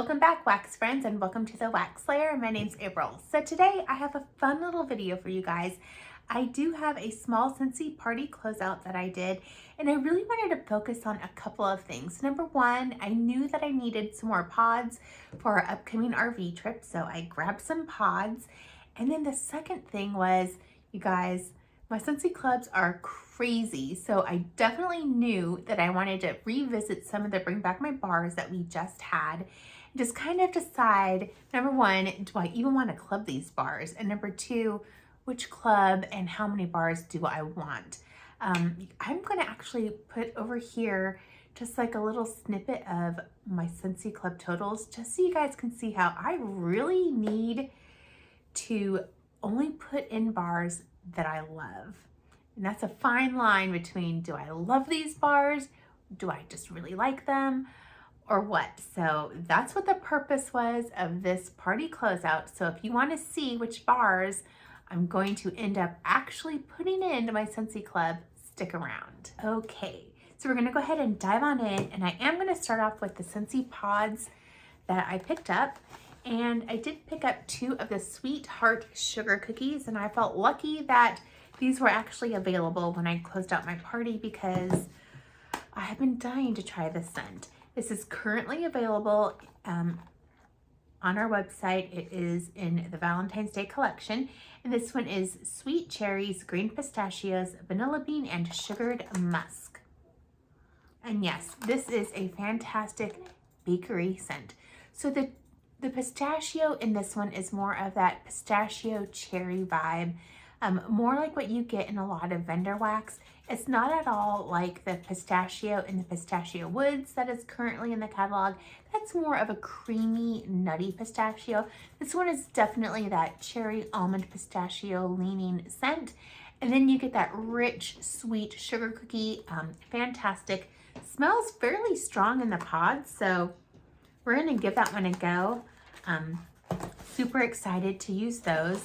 Welcome back, wax friends, and welcome to the Wax Slayer. My name's April. So today I have a fun little video for you guys. I do have a small Scentsy party closeout that I did, and I really wanted to focus on a couple of things. Number one, I knew that I needed some more pods for our upcoming RV trip, so I grabbed some pods. And then the second thing was, you guys, my Scentsy clubs are crazy, so I definitely knew that I wanted to revisit some of the Bring Back My Bars that we just had, and just kind of decide, number one, do I even want to club these bars? And number two, which club and how many bars do I want? I'm going to actually put over here just like a little snippet of my Scentsy club totals, just so you guys can see how I really need to only put in bars that I love. And that's a fine line between, do I love these bars? Do I just really like them? Or what? So that's what the purpose was of this party closeout. So if you want to see which bars I'm going to end up actually putting into my Scentsy club, stick around. Okay, so we're going to go ahead and dive on in, and I am going to start off with the Scentsy pods that I picked up. And I did pick up 2 of the Sweetheart sugar cookies, and I felt lucky that these were actually available when I closed out my party because I have been dying to try this scent. This is currently available on our website. It is in the Valentine's Day collection, and this one is sweet cherries, green pistachios, vanilla bean, and sugared musk. And yes, this is a fantastic bakery scent. So the pistachio in this one is more of that pistachio cherry vibe, more like what you get in a lot of vendor wax. It's not at all like the pistachio in the pistachio woods that is currently in the catalog. That's more of a creamy, nutty pistachio. This one is definitely that cherry almond pistachio leaning scent. And then you get that rich, sweet sugar cookie, fantastic. Smells fairly strong in the pods, so we're gonna give that one a go. Super excited to use those.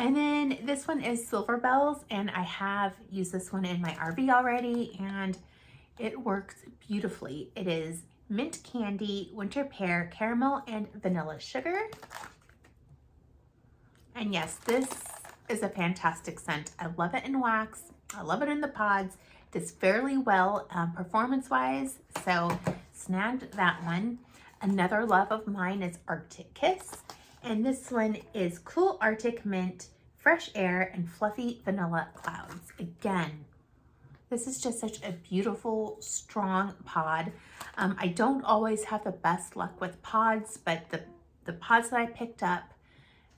And then this one is Silver Bells, and I have used this one in my RV already, and it works beautifully. It is mint candy, winter pear, caramel, and vanilla sugar. And yes, this is a fantastic scent. I love it in wax. I love it in the pods. It does fairly well performance-wise, so snagged that one. Another love of mine is Arctic Kiss. And this one is Cool Arctic Mint, Fresh Air, and Fluffy Vanilla Clouds. Again, this is just such a beautiful, strong pod. I don't always have the best luck with pods, but the pods that I picked up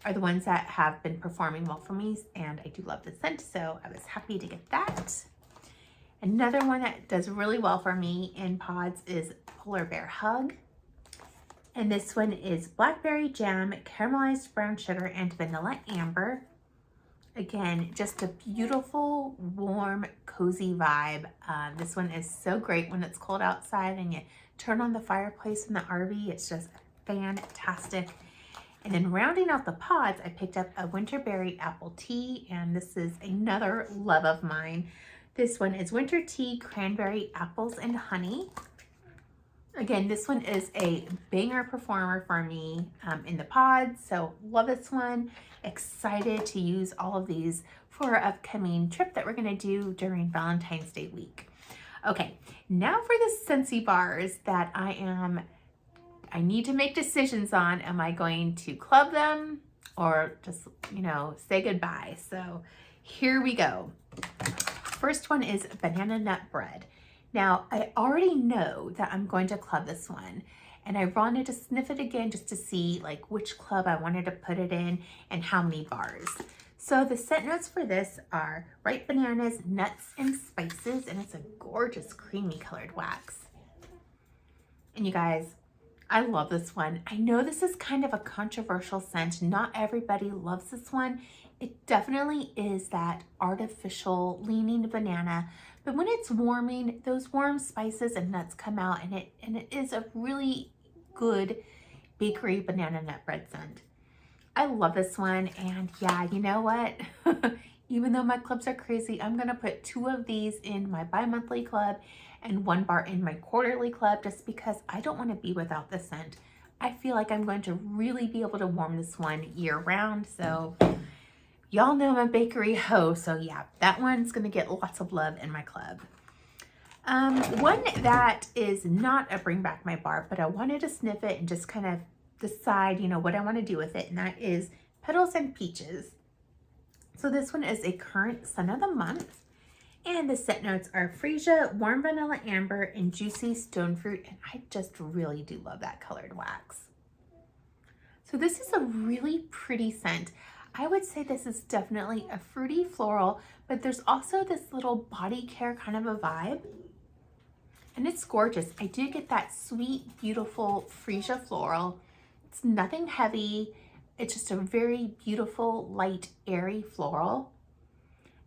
are the ones that have been performing well for me, and I do love the scent, so I was happy to get that. Another one that does really well for me in pods is Polar Bear Hug. And this one is blackberry jam, caramelized brown sugar, and vanilla amber. Again, just a beautiful, warm, cozy vibe. This one is so great when it's cold outside and you turn on the fireplace in the RV. It's just fantastic. And then rounding out the pods, I picked up a Winterberry apple tea, and this is another love of mine. This one is winter tea, cranberry, apples, and honey. Again, this one is a banger performer for me in the pods, so love this one. Excited to use all of these for our upcoming trip that we're going to do during Valentine's Day week. Okay, now for the Scentsy bars that I need to make decisions on. Am I going to club them or just, say goodbye? So here we go. First one is banana nut bread. Now, I already know that I'm going to club this one, and I wanted to sniff it again just to see like which club I wanted to put it in and how many bars. So the scent notes for this are ripe bananas, nuts, and spices, and it's a gorgeous creamy colored wax. And you guys, I love this one. I know this is kind of a controversial scent. Not everybody loves this one. It definitely is that artificial leaning banana, but when it's warming, those warm spices and nuts come out, and it is a really good bakery banana nut bread scent. I love this one, and yeah, you know what? Even though my clubs are crazy, I'm gonna put 2 of these in my bi-monthly club and 1 bar in my quarterly club, just because I don't want to be without the scent. I feel like I'm going to really be able to warm this one year round. So y'all know I'm a bakery hoe. So yeah, that one's going to get lots of love in my club. One that is not a bring back my bar, but I wanted to sniff it and just kind of decide, you know, what I want to do with it. And that is Petals and Peaches. So this one is a current scent of the month. And the scent notes are freesia, warm vanilla amber, and juicy stone fruit. And I just really do love that colored wax. So this is a really pretty scent. I would say this is definitely a fruity floral, but there's also this little body care kind of a vibe. And it's gorgeous. I do get that sweet, beautiful freesia floral. It's nothing heavy. It's just a very beautiful, light, airy floral.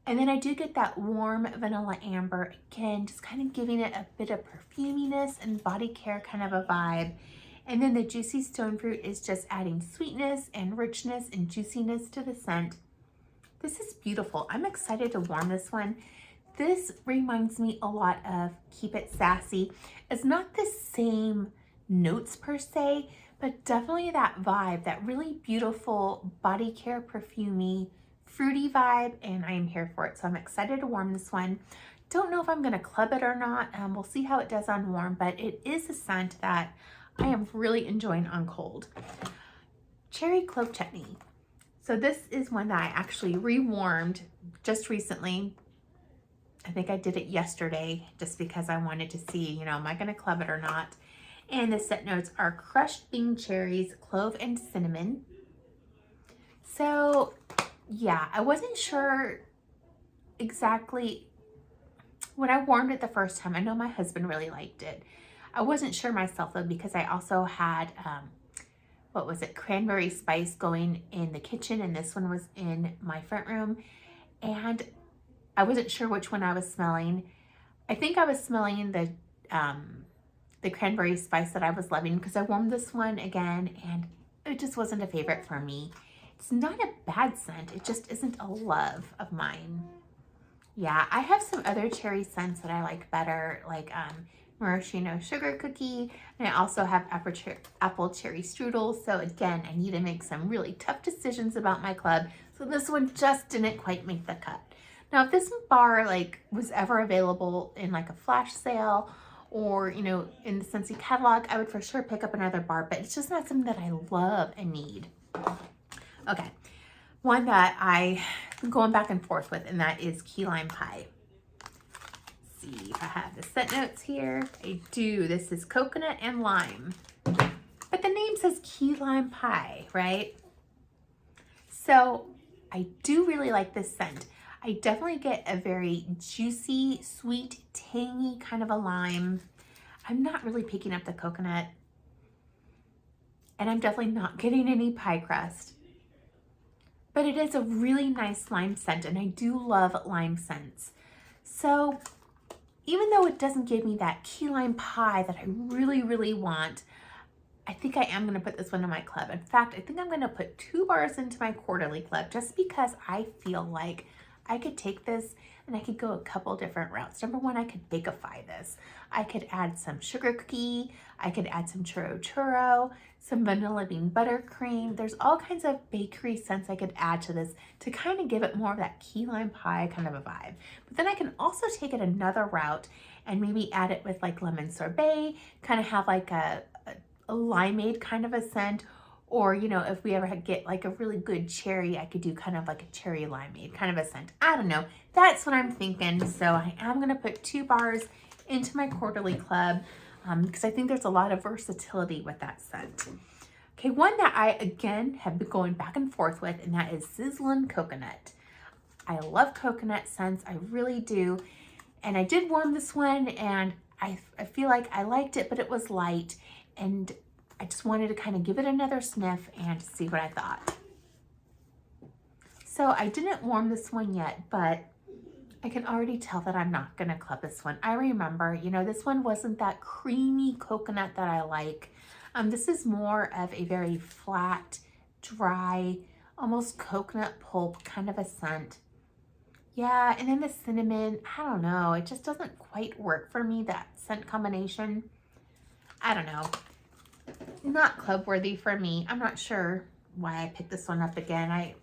And then I do get that warm vanilla amber, again, just kind of giving it a bit of perfuminess and body care kind of a vibe. And then the juicy stone fruit is just adding sweetness and richness and juiciness to the scent. This is beautiful. I'm excited to warm this one. This reminds me a lot of Keep It Sassy. It's not the same notes per se, but definitely that vibe, that really beautiful body care perfumey, fruity vibe, and I am here for it. So I'm excited to warm this one. Don't know if I'm gonna club it or not. We'll see how it does on warm, but it is a scent that I am really enjoying on cold. Cherry Clove Chutney. So this is one that I actually rewarmed just recently. I think I did it yesterday just because I wanted to see, you know, am I gonna club it or not? And the scent notes are crushed Bing cherries, clove, and cinnamon. So yeah, I wasn't sure exactly when I warmed it the first time. I know my husband really liked it. I wasn't sure myself though, because I also had, what was it, cranberry spice going in the kitchen, and this one was in my front room. And I wasn't sure which one I was smelling. I think I was smelling the cranberry spice that I was loving, because I warmed this one again and it just wasn't a favorite for me. It's not a bad scent, it just isn't a love of mine. Yeah, I have some other cherry scents that I like better, like maraschino sugar cookie, and I also have apple cherry strudel. So again, I need to make some really tough decisions about my club. So this one just didn't quite make the cut. Now, if this bar like was ever available in like a flash sale or, you know, in the Scentsy catalog, I would for sure pick up another bar, but it's just not something that I love and need. Okay, one that I'm going back and forth with, and that is key lime pie. Let's see if I have the scent notes here. I do. This is coconut and lime, but the name says key lime pie, right? So I do really like this scent. I definitely get a very juicy, sweet, tangy kind of a lime. I'm not really picking up the coconut, and I'm definitely not getting any pie crust. But it is a really nice lime scent, and I do love lime scents. So even though it doesn't give me that key lime pie that I really, really want, I think I am going to put this one in my club. In fact, I think I'm going to put 2 bars into my quarterly club, just because I feel like I could take this and I could go a couple different routes. Number one, I could bakeify this. I could add some sugar cookie. I could add some churro, some vanilla bean buttercream. There's all kinds of bakery scents I could add to this to kind of give it more of that key lime pie kind of a vibe. But then I can also take it another route and maybe add it with like lemon sorbet, kind of have like a limeade kind of a scent. Or, you know, if we ever get like a really good cherry, I could do kind of like a cherry limeade kind of a scent. I don't know. That's what I'm thinking. So I am going to put 2 bars into my quarterly club because I think there's a lot of versatility with that scent. Okay, one that I, again, have been going back and forth with, and that is Sizzlin Coconut. I love coconut scents. I really do. And I did warm this one, and I feel like I liked it, but it was light. And I just wanted to kind of give it another sniff and see what I thought. So I didn't warm this one yet, but I can already tell that I'm not gonna club this one. I remember, you know, this one wasn't that creamy coconut that I like. This is more of a very flat, dry, almost coconut pulp kind of a scent. Yeah, and then the cinnamon, I don't know, it just doesn't quite work for me, that scent combination. I don't know. not club worthy for me. I'm not sure why I picked this one up again. I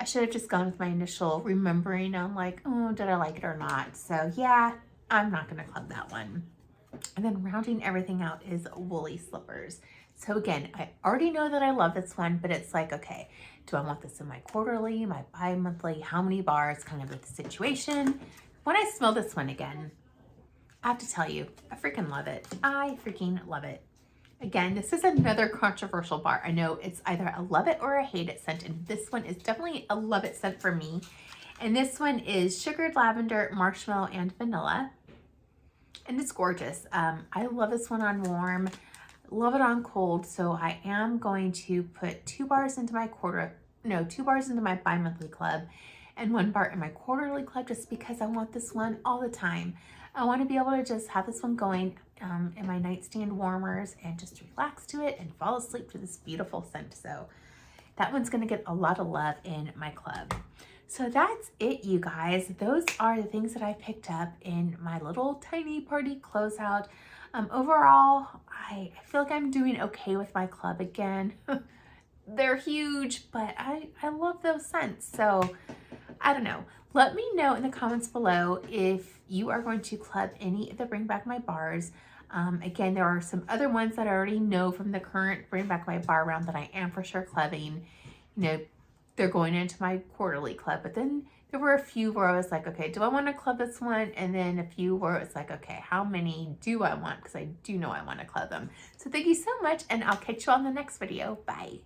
should have just gone with my initial remembering on like, oh, did I like it or not? So yeah, I'm not gonna club that one. And then rounding everything out is woolly slippers. So again, I already know that I love this one, but it's like, okay, do I want this in my quarterly, my bi-monthly, how many bars, kind of the situation. When I smell this one again, I have to tell you, I freaking love it. I freaking love it. Again, this is another controversial bar. I know it's either a love it or a hate it scent, and this one is definitely a love it scent for me. And this one is sugared lavender, marshmallow, and vanilla. And it's gorgeous. I love this one on warm, love it on cold. So I am going to put 2 bars into my 2 bars into my bi-monthly club and 1 bar in my quarterly club, just because I want this one all the time. I want to be able to just have this one going in my nightstand warmers and just relax to it and fall asleep to this beautiful scent. So that one's going to get a lot of love in my club. So that's it, you guys. Those are the things that I picked up in my little tiny party closeout. Overall, I feel like I'm doing okay with my club again. They're huge, but I love those scents. So I don't know. Let me know in the comments below if you are going to club any of the Bring Back My bars. Again, there are some other ones that I already know from the current Bring Back My bar round that I am for sure clubbing. You know, they're going into my quarterly club, but then there were a few where I was like, okay, do I want to club this one? And then a few where it's like, okay, how many do I want? Because I do know I want to club them. So thank you so much, and I'll catch you on the next video. Bye.